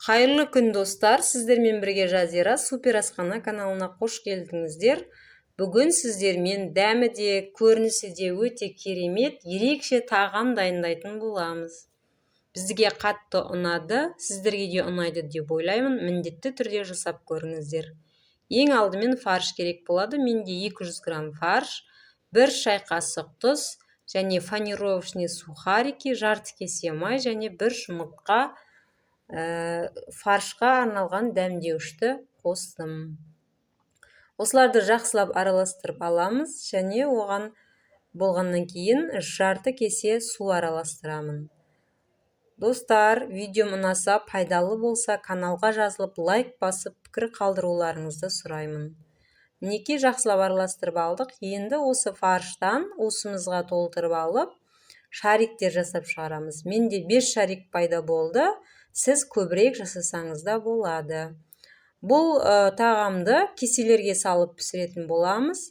Қайырлы күн достар, сіздермен бірге Жазира Супер Асхана каналына қош келдіңіздер. Бүгін сіздермен дәмі де, көрінісі де өте керемет, ерекше тағам дайындайтын боламыз. Бізге қатты ұнады, сіздерге де ұнайды деп ойлаймын. Міндетті түрде жасап көріңіздер. Ең алдымен фарш керек болады. Менде 200 грамм фарш, 1 шай қасық тұз, және панировочный сухарики, жарты кесе май және 1 жұмыртқа фаршқа арналған дәмдеуішті қостым. Осыларды жақсылап араластырып аламыз және оған болғаннан кейін жарты кесе су араластырамын. Достар, видеом ұнаса, пайдалы болса, каналға жазылып, лайк басып, пікір қалдыруларыңызды сұраймын. Мінекей жақсылап араластырып алдық. Енді осы фарштан уысымызға толтырып алып, шариктер жасап шығарамыз. Менде 5 шарик пайда болды. Сіз көбірек жасасаңыз да болады. Бұл тағамды кеселерге салып пісіретін боламыз.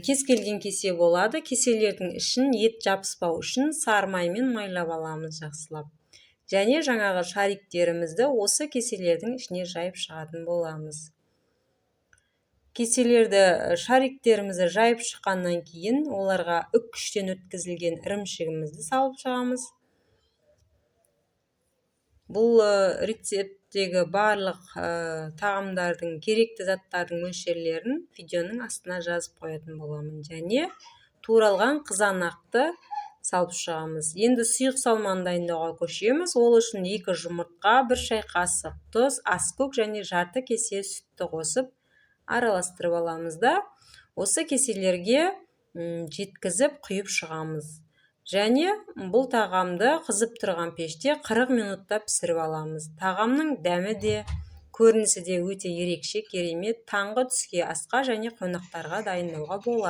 Кез келген кесе болады. Кеселердің ішін ет жабыспау үшін сары маймен майлап аламыз жақсылап. Және жаңағы шариктерімізді осы кеселердің ішіне жайып шығатын боламыз. Кеселерді, шариктерімізді жайып шыққаннан кейін оларға үккіштен өткізілген ірімшігімізді салып шығамыз. Бұл рецепттегі барлық тағамдардың керекті заттардың мөлшерлерін видеоның астына жазып қоятын боламын. Және туралған қызанақты салып шығамыз. Енді сұйық салманы дайындауға көшеміз. Ол үшін 2 жұмыртқа, 1 шай қасық тұз, аскөк және жарты кесе сүтті қосып араластырып аламыз да осы кеселерге жеткізіп құйып шығамыз. Және бұл тағамды қызып тұрған пеште 40 минутта пісіріп аламыз. Тағамның дәмі де, көрінісі де өте ерекше, керемет. Таңғы түске асқа және қонақтарға дайындауға болады.